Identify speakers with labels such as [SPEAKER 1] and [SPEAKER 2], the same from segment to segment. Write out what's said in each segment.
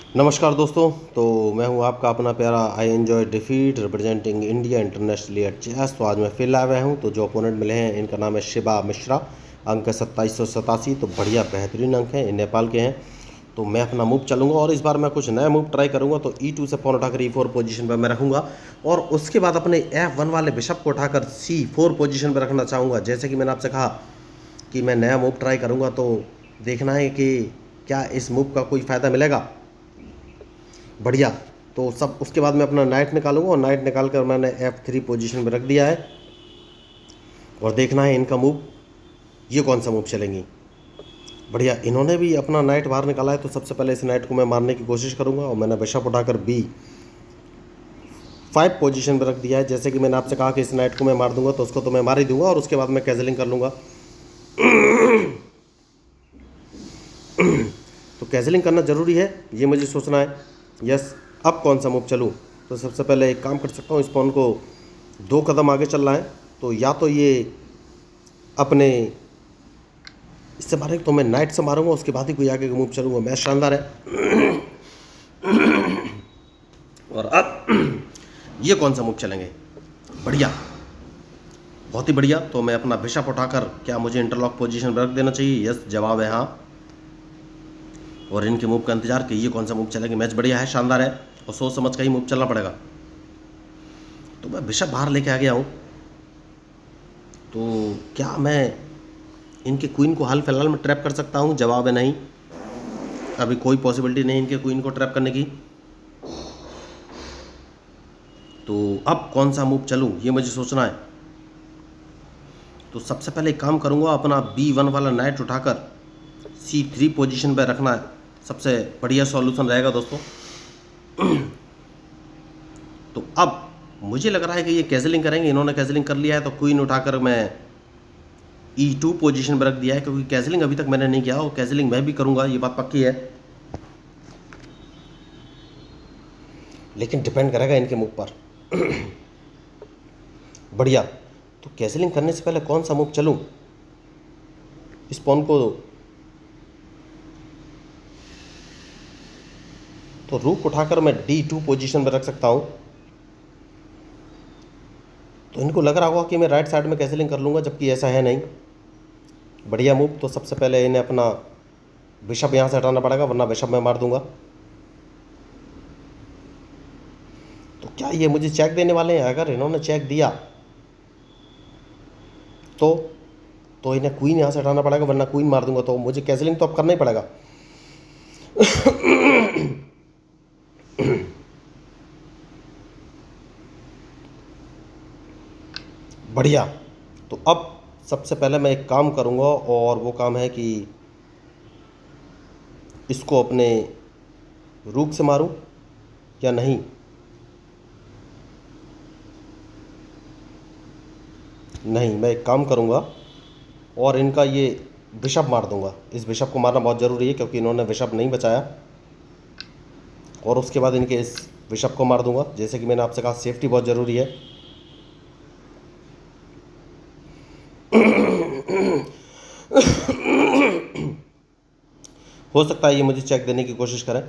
[SPEAKER 1] नमस्कार दोस्तों। तो मैं हूं आपका अपना प्यारा I enjoy defeat representing India internationally at chess. तो आज मैं फिर लाया हुआ हूं। तो जो ओपोनेंट मिले हैं इनका नाम है शिबा मिश्रा। अंक है 2787। तो बढ़िया बेहतरीन अंक हैं, नेपाल के हैं। तो मैं अपना मूव चलूंगा और इस बार मैं कुछ नया मूव ट्राई करूंगा। तो E2 से पॉन उठाकर E4 पोजीशन पर मैं रखूंगा और उसके बाद अपने F1 वाले बिशप को उठाकर C4 पोजीशन पर रखना चाहूँगा। जैसे कि मैंने आपसे कहा कि मैं नया मूव ट्राई करूँगा, तो देखना है कि क्या इस मूव का कोई फ़ायदा मिलेगा। बढ़िया। तो सब उसके बाद मैं अपना नाइट निकालूंगा और नाइट निकाल कर मैंने F3 पोजीशन में रख दिया है और देखना है इनका मूव, ये कौन सा मूव चलेंगी। बढ़िया, इन्होंने भी अपना नाइट बाहर निकाला है। तो सबसे पहले इस नाइट को मैं मारने की कोशिश करूंगा और मैंने बिशप उठाकर B5 पोजीशन पर रख दिया है। जैसे कि मैंने आपसे कहा कि इस नाइट को मैं मार दूंगा, तो उसको तो मैं मार ही दूंगा और उसके बाद मैं कैजलिंग कर लूँगा। तो कैजलिंग करना ज़रूरी है, ये मुझे सोचना है। यस, अब कौन सा मूव चलूँ। तो सबसे पहले एक काम कर सकता हूँ, इस पॉन को 2 कदम आगे चलना है। तो या तो ये अपने इससे मारेंगे तो मैं नाइट से मारूंगा, उसके बाद ही कोई आगे का मूव चलूँगा। मैच शानदार है। और अब ये कौन सा मूव चलेंगे। बढ़िया, बहुत ही बढ़िया। तो मैं अपना बिशप उठाकर, क्या मुझे इंटरलॉक पोजीशन पर रख देना चाहिए। यस, जवाब है हाँ। और इनके मूव का इंतजार कि ये कौन सा मूव चलेंगे। मैच बढ़िया है, शानदार है और सोच समझ कर ही मूव चलना पड़ेगा। तो मैं बिशप बाहर लेके आ गया हूँ। तो क्या मैं इनके क्वीन को हाल फिलहाल में ट्रैप कर सकता हूँ। जवाब है नहीं, अभी कोई पॉसिबिलिटी नहीं इनके क्वीन को ट्रैप करने की। तो अब कौन सा मूव चलूँ, ये मुझे सोचना है। तो सबसे पहले एक काम करूँगा, अपना B1 वाला नाइट उठाकर C3 पोजीशन पर रखना है, सबसे बढ़िया सॉल्यूशन रहेगा दोस्तों। तो अब मुझे लग रहा है कि ये कैजलिंग करेंगे। इन्होंने कैजलिंग कर लिया है, तो क्वीन उठाकर मैं E2 पोजीशन पर रख दिया है, क्योंकि कैजलिंग अभी तक मैंने नहीं किया और कैजलिंग मैं भी करूंगा, ये बात पक्की है। लेकिन डिपेंड करेगा इनके मूव पर। बढ़िया। तो कैजलिंग करने से पहले कौन सा मूव चलूं। इस पॉन को तो रूक उठाकर मैं D2 पोजीशन पर रख सकता हूं। तो इनको लग रहा होगा कि मैं राइट साइड में कैजलिंग कर लूंगा, जबकि ऐसा है नहीं। बढ़िया मूव। तो सबसे पहले इन्हें अपना बिशप यहाँ से हटाना पड़ेगा, वरना बिशप मैं मार दूंगा। तो क्या ये मुझे चेक देने वाले हैं। अगर इन्होंने चेक दिया तो इन्हें क्वीन यहाँ से हटाना पड़ेगा, वरना क्वीन मार दूंगा। तो मुझे कैजलिंग तो अब करना ही पड़ेगा। बढ़िया। तो अब सबसे पहले मैं एक काम करूंगा और वो काम है कि इसको अपने रूक से मारूं या नहीं। नहीं, मैं एक काम करूंगा और इनका ये बिशप मार दूंगा। इस बिशप को मारना बहुत ज़रूरी है, क्योंकि इन्होंने बिशप नहीं बचाया। और उसके बाद इनके इस बिशप को मार दूंगा। जैसे कि मैंने आपसे कहा, सेफ्टी बहुत ज़रूरी है। हो सकता है ये मुझे चेक देने की कोशिश करें।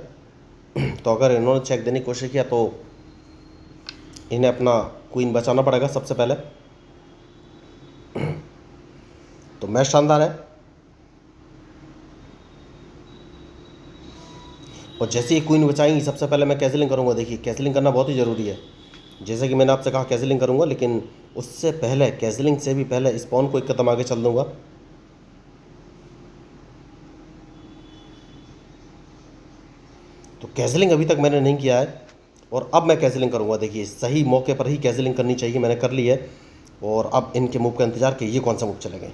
[SPEAKER 1] तो अगर इन्होंने चेक देने की कोशिश किया, तो इन्हें अपना क्वीन बचाना पड़ेगा सबसे पहले। तो मैच शानदार है। और जैसे ही क्वीन बचाएंगी, सबसे पहले मैं कैजलिंग करूंगा। देखिए, कैजलिंग करना बहुत ही ज़रूरी है। जैसे कि मैंने आपसे कहा, कैजलिंग करूंगा, लेकिन उससे पहले, कैजलिंग से भी पहले इस पॉन को एक कदम आगे चल दूंगा। तो कैजलिंग अभी तक मैंने नहीं किया है और अब मैं कैजलिंग करूंगा। देखिए, सही मौके पर ही कैजलिंग करनी चाहिए, मैंने कर ली है। और अब इनके मूव का इंतजार कि ये कौन सा मूव चलेंगे।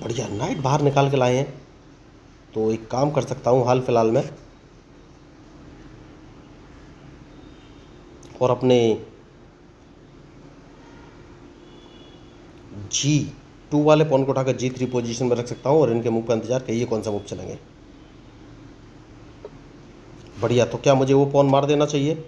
[SPEAKER 1] बढ़िया, नाइट बाहर निकाल के लाए हैं। तो एक काम कर सकता हूँ हाल फिलहाल में, और अपने G2 वाले पॉन को उठाकर G3 पोजीशन में रख सकता हूँ और इनके मूव का इंतजार कि ये कौन सा मूव चलेंगे। बढ़िया। तो क्या मुझे वो पॉन मार देना चाहिए।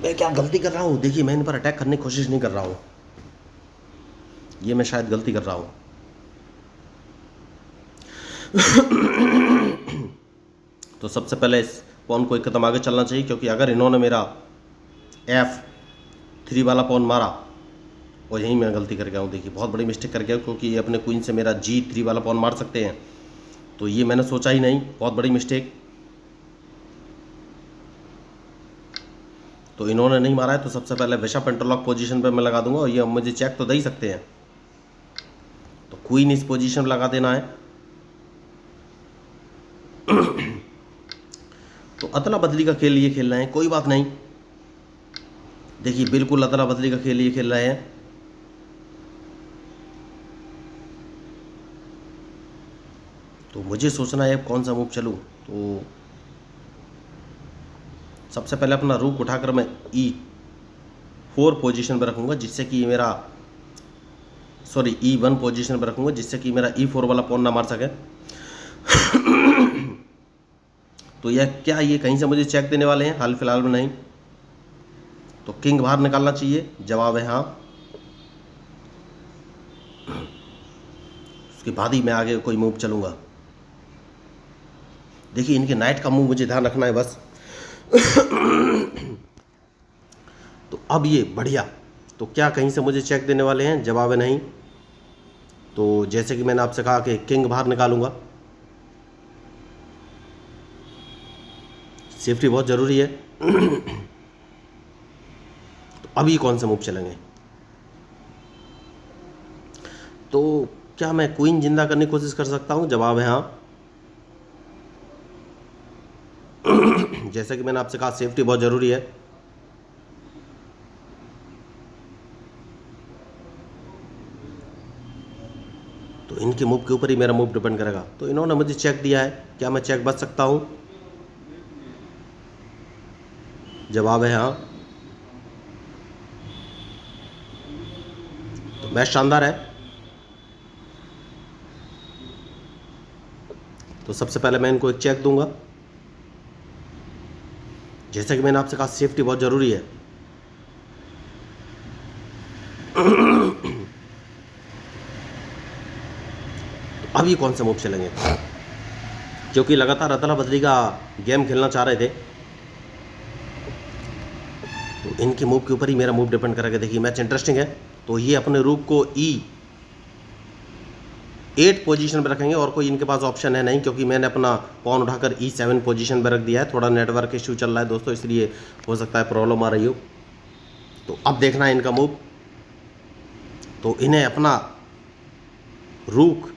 [SPEAKER 1] मैं क्या गलती कर रहा हूँ? देखिए मैं इन पर अटैक करने की कोशिश नहीं कर रहा हूँ, ये मैं शायद गलती कर रहा हूँ। तो सबसे पहले इस पॉन को एक कदम आगे चलना चाहिए, क्योंकि अगर इन्होंने मेरा F3 वाला पॉन मारा और यहीं मैं गलती कर गया हूँ। देखिए बहुत बड़ी मिस्टेक कर गया, क्योंकि ये अपने क्वीन से मेरा G3 वाला पॉन मार सकते हैं, तो ये मैंने सोचा ही नहीं, बहुत बड़ी मिस्टेक। तो इन्होंने नहीं मारा है, तो सबसे पहले बिशप इंटरलॉक पोजीशन पे मैं लगा दूंगा, और ये मुझे चेक तो दे ही सकते हैं, तो क्वीन इस पोजीशन पे लगा देना है। तो अदला बदली का खेल ये खेल रहे हैं, कोई बात नहीं। देखिए बिल्कुल अदला बदली का खेल ये खेल रहे हैं। तो मुझे सोचना है अब कौन सा मूव चलूँ। तो सबसे पहले अपना रूक उठाकर मैं E4 पोजीशन पर रखूँगा, जिससे कि मेरा E1 पोजीशन पर रखूँगा, जिससे कि मेरा E4 वाला पॉन ना मार सके। तो यह क्या, ये कहीं से मुझे चेक देने वाले हैं? हाल फिलहाल में नहीं। तो किंग बाहर निकालना चाहिए, जवाब है हाँ। उसके बाद ही मैं आगे कोई मूव चलूँगा। देखिए इनके नाइट का मूव मुझे ध्यान रखना है बस। तो अब ये बढ़िया, तो क्या कहीं से मुझे चेक देने वाले हैं? जवाब है नहीं। तो जैसे कि मैंने आपसे कहा कि किंग बाहर निकालूंगा, सेफ्टी बहुत ज़रूरी है। तो अभी कौन से मूव चलेंगे? तो क्या मैं क्वीन जिंदा करने की कोशिश कर सकता हूं? जवाब है हाँ। जैसे कि मैंने आपसे कहा सेफ्टी बहुत ज़रूरी है। तो इनके मूव के ऊपर ही मेरा मूव डिपेंड करेगा। तो इन्होंने मुझे चेक दिया है, क्या मैं चेक बच सकता हूं? जवाब है हाँ। तो मैच शानदार है। तो सबसे पहले मैं इनको एक चेक दूंगा। जैसा कि मैंने आपसे कहा सेफ्टी बहुत ज़रूरी है। तो अब ये कौन सा मूव चलेंगे? क्योंकि लगातार अदला बदली का गेम खेलना चाह रहे थे, तो इनके मूव के ऊपर ही मेरा मूव डिपेंड करेगा। देखिए मैच इंटरेस्टिंग है। तो ये अपने रूक को E8 पोजीशन पर रखेंगे, और कोई इनके पास ऑप्शन है नहीं, क्योंकि मैंने अपना पॉन उठाकर E7 पोजीशन पर रख दिया है। थोड़ा नेटवर्क इशू चल रहा है दोस्तों, इसलिए हो सकता है प्रॉब्लम आ रही हो। तो अब देखना है इनका मूव। तो इन्हें अपना रूक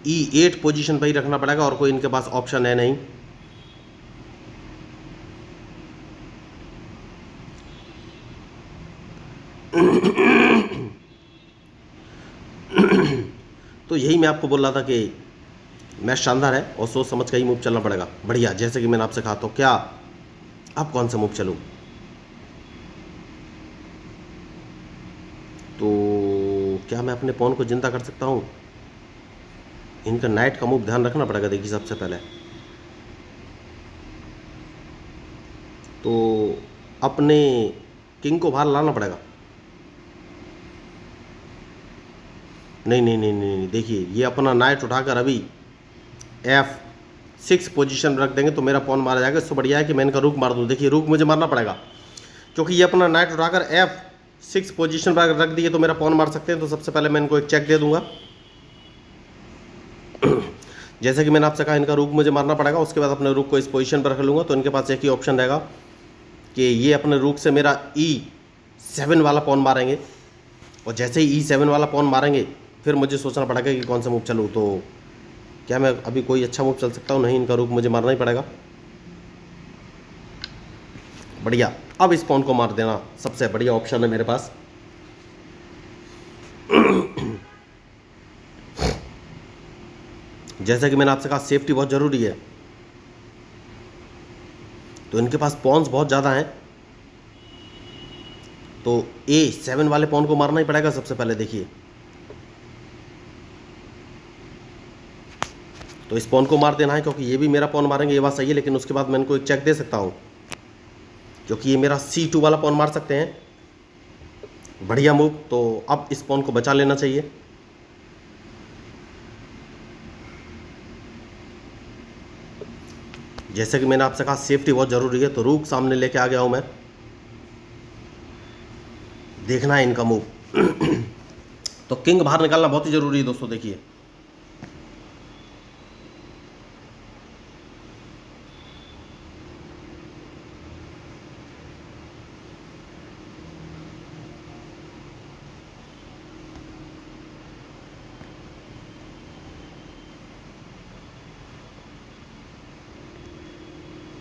[SPEAKER 1] E8 पोजीशन पर ही रखना पड़ेगा, और कोई इनके पास ऑप्शन है नहीं। तो यही मैं आपको बोल रहा था कि मैच शानदार है, और सोच समझ कर ही मूव चलना पड़ेगा। बढ़िया, जैसे कि मैंने आपसे कहा। तो क्या अब कौन सा मूव चलूं? तो क्या मैं अपने पॉन को जिंदा कर सकता हूं? इनका नाइट का मूव ध्यान रखना पड़ेगा। देखिए सबसे पहले तो अपने किंग को बाहर लाना पड़ेगा। नहीं नहीं नहीं नहीं, देखिए ये अपना नाइट उठाकर अभी F6 पोजीशन रख देंगे, तो मेरा पॉन मारा जाएगा। इससे बढ़िया है कि मैं इनका रूक मार दूँ। देखिए रूक मुझे मारना पड़ेगा, क्योंकि ये अपना नाइट उठाकर F6 पोजीशन पर रख दिए तो मेरा पॉन मार सकते हैं। तो सबसे पहले मैं इनको एक चेक दे दूंगा। जैसे कि मैंने आपसे कहा इनका रूक मुझे मारना पड़ेगा, उसके बाद अपने रूक को इस पोजीशन पर रख लूँगा। तो इनके पास एक ही ऑप्शन रहेगा कि ये अपने रूक से मेरा E7 वाला पॉन मारेंगे, और जैसे ही E7 वाला पॉन मारेंगे फिर मुझे सोचना पड़ेगा कि कौन सा मूव चलूँ। तो क्या मैं अभी कोई अच्छा मूव चल सकता हूँ? नहीं, इनका रूक मुझे मारना ही पड़ेगा। बढ़िया, अब इस पॉन को मार देना सबसे बढ़िया ऑप्शन है मेरे पास। जैसा कि मैंने आपसे कहा सेफ्टी बहुत ज़रूरी है। तो इनके पास पॉन्स बहुत ज़्यादा हैं, तो A7 वाले पॉन को मारना ही पड़ेगा सबसे पहले। देखिए तो इस पॉन को मार देना है, क्योंकि ये भी मेरा पॉन मारेंगे, ये बात सही है। लेकिन उसके बाद मैं इनको एक चेक दे सकता हूँ। जो कि ये मेरा C2 वाला पॉन मार सकते हैं। बढ़िया मूव। तो अब इस पॉन को बचा लेना चाहिए। जैसे कि मैंने आपसे कहा सेफ्टी बहुत ज़रूरी है, तो रूक सामने लेके आ गया हूं मैं। देखना है इनका मूव। तो किंग बाहर निकालना बहुत ही ज़रूरी है दोस्तों। देखिए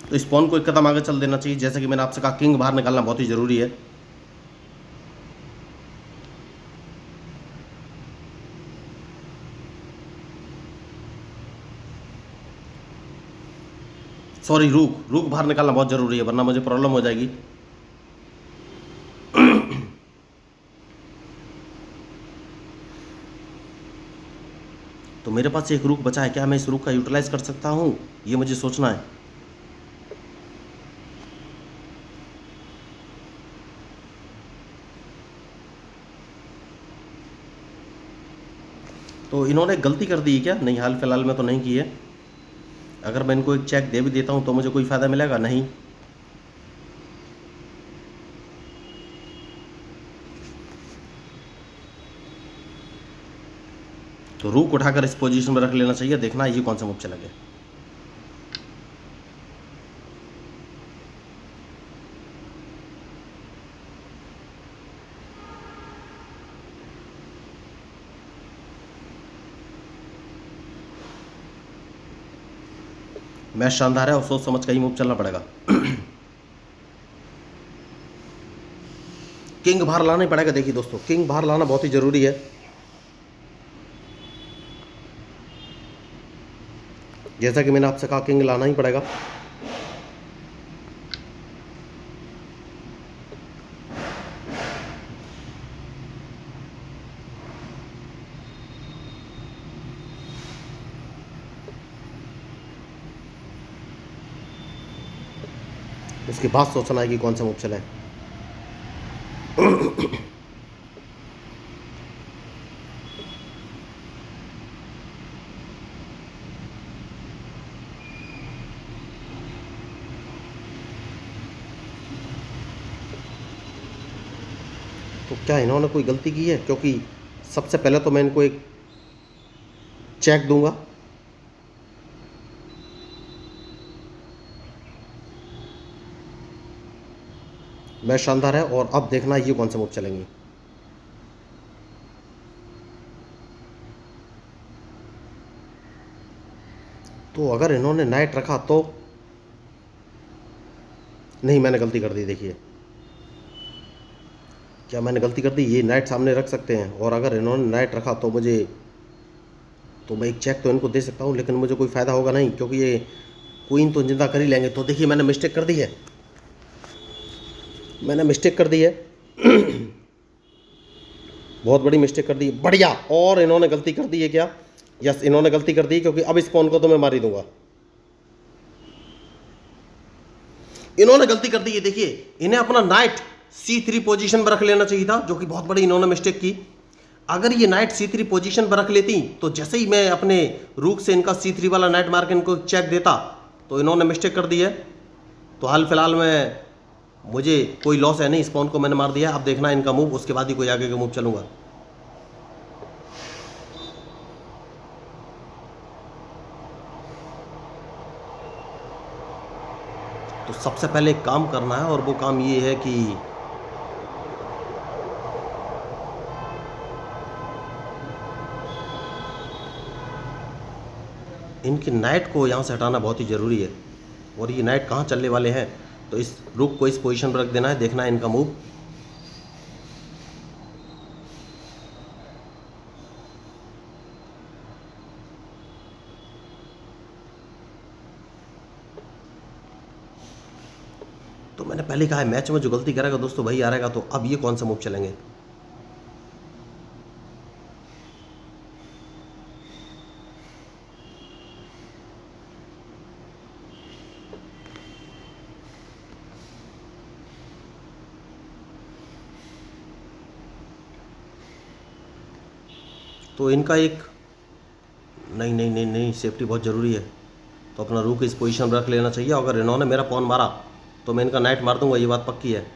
[SPEAKER 1] तो इस पॉन को एक कदम आगे चल देना चाहिए। जैसे कि मैंने आपसे कहा किंग बाहर निकालना बहुत ही ज़रूरी है। सॉरी, रूक रूक बाहर निकालना बहुत ज़रूरी है, वरना मुझे प्रॉब्लम हो जाएगी। तो मेरे पास एक रूक बचा है, क्या मैं इस रूक का यूटिलाइज कर सकता हूँ, ये मुझे सोचना है। तो इन्होंने गलती कर दी है क्या? नहीं, हाल फिलहाल में तो नहीं की है। अगर मैं इनको एक चेक दे भी देता हूँ तो मुझे कोई फ़ायदा मिलेगा? नहीं। तो रूक उठाकर इस पोजीशन में रख लेना चाहिए। देखना ये कौन सा मूव चलेगा। मैच शानदार है और सोच समझ कर ही मूव चलना पड़ेगा। किंग बाहर लाना ही पड़ेगा। देखिए दोस्तों, किंग बाहर लाना बहुत ही ज़रूरी है। जैसा कि मैंने आपसे कहा किंग लाना ही पड़ेगा। उसके बाद सोचना है कि कौन सा मूव चले। तो क्या इन्होंने कोई गलती की है? क्योंकि सबसे पहले तो मैं इनको एक चेक दूंगा। मैच शानदार है और अब देखना ये कौन से मूव चलेंगे। तो अगर इन्होंने नाइट रखा तो नहीं, मैंने गलती कर दी। देखिए क्या मैंने गलती कर दी? ये नाइट सामने रख सकते हैं और अगर इन्होंने नाइट रखा तो मैं एक चेक तो इनको दे सकता हूँ, लेकिन मुझे कोई फ़ायदा होगा नहीं, क्योंकि ये क्वीन तो जिंदा कर ही लेंगे। तो देखिए मैंने मिस्टेक कर दी है। मैंने मिस्टेक कर दी है। बहुत बड़ी मिस्टेक कर दी है। बढ़िया। और इन्होंने गलती कर दी है क्या? यस, इन्होंने गलती कर दी, क्योंकि अब इस पॉन को तो मैं मार ही दूंगा। इन्होंने गलती कर दी है। देखिए इन्हें अपना नाइट C3 पोजीशन पर रख लेना चाहिए था, जो कि बहुत बड़ी इन्होंने मिस्टेक की। अगर ये नाइट C3 पोजीशन पर रख लेती तो जैसे ही मैं अपने रूक से इनका C3 वाला नाइट मार के इनको चेक देता, तो इन्होंने मिस्टेक कर दी है। तो हाल फिलहाल में मुझे कोई लॉस है नहीं, इस पॉन को मैंने मार दिया। अब देखना है इनका मूव, उसके बाद ही कोई आगे का मूव चलूंगा। तो सबसे पहले एक काम करना है और वो काम ये है कि इनकी नाइट को यहाँ से हटाना बहुत ही ज़रूरी है। और ये नाइट कहाँ चलने वाले हैं, तो इस रुक को इस पोजीशन पर रख देना है। देखना है इनका मूव। तो मैंने पहले कहा है मैच में जो गलती करेगा दोस्तों वही हारेगा। तो अब ये कौन सा मूव चलेंगे? तो इनका एक नहीं नहीं नहीं नहीं, सेफ्टी बहुत ज़रूरी है। तो अपना रूक इस पोजीशन में रख लेना चाहिए। अगर इन्होंने मेरा पॉन मारा तो मैं इनका नाइट मार दूंगा, ये बात पक्की है।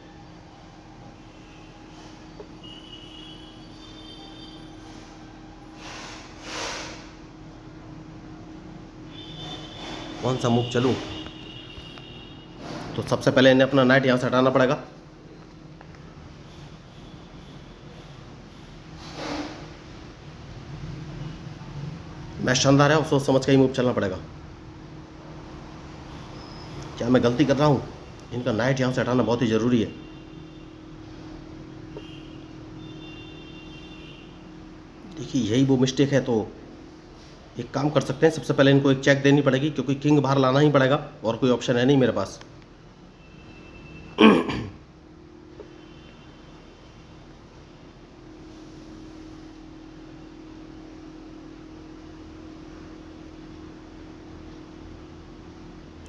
[SPEAKER 1] कौन सा मूव चलूं? तो सबसे पहले इन्हें अपना नाइट यहाँ से हटाना पड़ेगा। मैच शानदार है और सोच समझ के ही मूव चलना पड़ेगा। क्या मैं गलती कर रहा हूँ? इनका नाइट यहाँ से हटाना बहुत ही ज़रूरी है। देखिए यही वो मिस्टेक है। तो एक काम कर सकते हैं, सबसे पहले इनको एक चेक देनी पड़ेगी, क्योंकि किंग बाहर लाना ही पड़ेगा और कोई ऑप्शन है नहीं मेरे पास।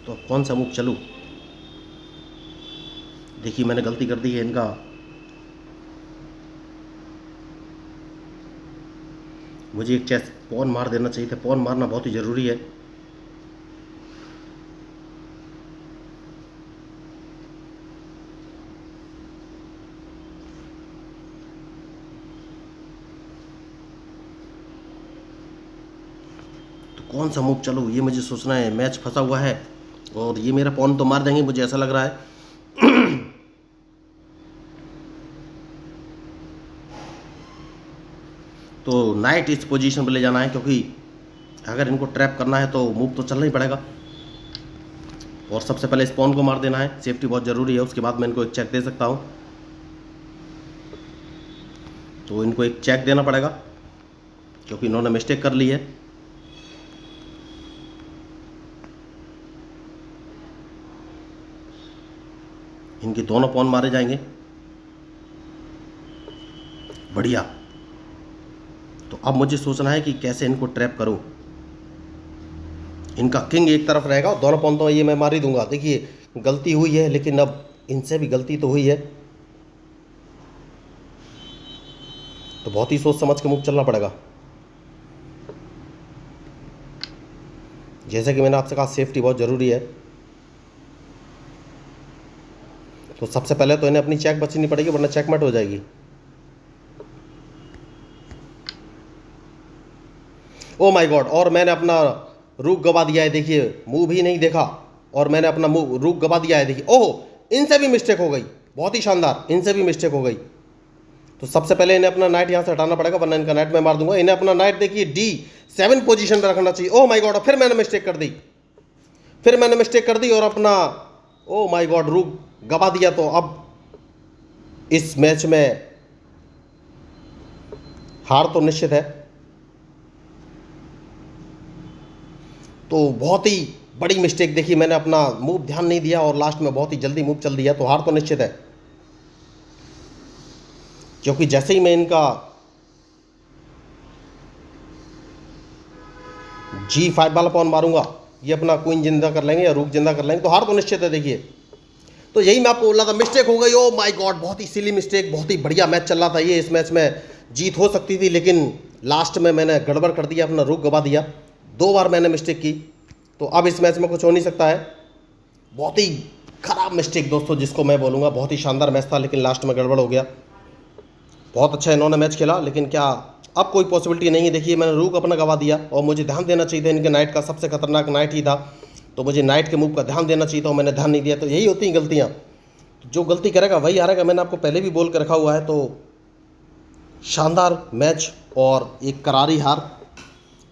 [SPEAKER 1] तो अब कौन सा मूव चलूं? देखिए मैंने गलती कर दी है। इनका मुझे एक चेस पॉन मार देना चाहिए था। पॉन मारना बहुत ही ज़रूरी है। तो कौन सा मूव चलूं, ये मुझे सोचना है। मैच फंसा हुआ है और ये मेरा पॉन तो मार देंगे, मुझे ऐसा लग रहा है। तो नाइट इस पोजीशन पर ले जाना है, क्योंकि अगर इनको ट्रैप करना है तो मूव तो चलना ही पड़ेगा। और सबसे पहले इस पॉन को मार देना है। सेफ्टी बहुत ज़रूरी है, उसके बाद मैं इनको एक चेक दे सकता हूँ। तो इनको एक चेक देना पड़ेगा क्योंकि इन्होंने मिस्टेक कर ली है। इनके दोनों पॉन मारे जाएंगे। बढ़िया। तो अब मुझे सोचना है कि कैसे इनको ट्रैप करूं। इनका किंग एक तरफ रहेगा और दोनों पॉन तो ये मैं मार ही दूंगा। देखिए गलती हुई है, लेकिन अब इनसे भी गलती तो हुई है, तो बहुत ही सोच समझ के मूव चलना पड़ेगा। जैसे कि मैंने आपसे कहा, सेफ्टी बहुत ज़रूरी है। तो सबसे पहले तो इन्हें अपनी चेक बचनी पड़ेगी, वरना चेकमेट हो जाएगी। ओ माय गॉड, और मैंने अपना रूक गवा दिया है। देखिए मूव ही नहीं देखा और मैंने अपना मूव रूक गवा दिया है। देखिए ओह, इनसे भी मिस्टेक हो गई। बहुत ही शानदार, इनसे भी मिस्टेक हो गई। तो सबसे पहले इन्हें अपना नाइट यहाँ से हटाना पड़ेगा, वरना इनका नाइट मैं मार दूंगा। इन्हें अपना नाइट देखिए D7 पोजीशन पे रखना चाहिए। ओह माय गॉड, फिर मैंने मिस्टेक कर दी। फिर मैंने मिस्टेक कर दी और अपना ओह माय गॉड रूक गवा दिया। तो अब इस मैच में हार तो निश्चित है। तो बहुत ही बड़ी मिस्टेक। देखिए मैंने अपना मूव ध्यान नहीं दिया और लास्ट में बहुत ही जल्दी मूव चल दिया। तो हार तो निश्चित है, क्योंकि जैसे ही मैं इनका G5 वाला पॉन मारूंगा, ये अपना क्वीन जिंदा कर लेंगे या रूक जिंदा कर लेंगे, तो हार तो निश्चित है। देखिए तो यही मैं आपको बोला था, मिस्टेक हो गई। ओ माय गॉड, बहुत ही सिली मिस्टेक। बहुत ही बढ़िया मैच चल रहा था ये। इस मैच में जीत हो सकती थी, लेकिन लास्ट में मैंने गड़बड़ कर दिया, अपना रूक गवा दिया। 2 बार मैंने मिस्टेक की। तो अब इस मैच में कुछ हो नहीं सकता है। बहुत ही खराब मिस्टेक दोस्तों, जिसको मैं बोलूँगा। बहुत ही शानदार मैच था, लेकिन लास्ट में गड़बड़ हो गया। बहुत अच्छा इन्होंने मैच खेला, लेकिन क्या अब कोई पॉसिबिलिटी नहीं है। देखिए मैंने रूक अपना गवा दिया और मुझे ध्यान देना चाहिए था। इनके नाइट का सबसे खतरनाक नाइट ही था, तो मुझे नाइट के मूव का ध्यान देना चाहिए था और मैंने ध्यान नहीं दिया। तो यही होती हैं गलतियाँ। जो गलती करेगा वही हारेगा, मैंने आपको पहले भी बोल के रखा हुआ है। तो शानदार मैच और एक करारी हार।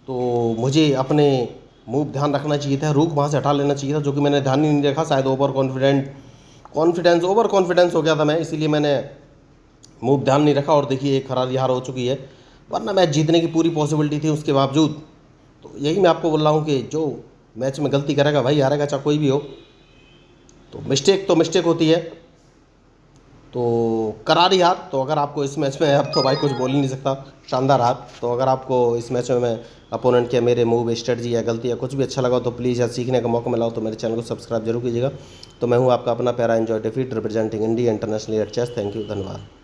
[SPEAKER 1] तो मुझे अपने मूव ध्यान रखना चाहिए था, रूक वहाँ से हटा लेना चाहिए था, जो कि मैंने ध्यान ही नहीं रखा। शायद ओवर कॉन्फिडेंस हो गया था मैं, इसीलिए मैंने मूव ध्यान नहीं रखा और देखिए एक करारी हार हो चुकी है। वरना मैच जीतने की पूरी पॉसिबिलिटी थी उसके बावजूद। तो यही मैं आपको बोल रहा हूँ कि जो मैच में गलती करेगा वही हारेगा, चाहे कोई भी हो। तो मिस्टेक होती है। तो करारी हार। तो अगर आपको इस मैच में, अब तो भाई कुछ बोल ही नहीं सकता, शानदार हार। तो अगर आपको इस मैच में मैं अपोनेंट के मेरे मूव, स्ट्रेटजी या गलती या कुछ भी अच्छा लगा तो प्लीज़, या सीखने का मौका मिला हो तो मेरे चैनल को सब्सक्राइब जरूर कीजिएगा। तो मैं हूँ आपका अपना प्यारा enjoy defeat, representing India internationally at chess. Thank you, धन्यवाद।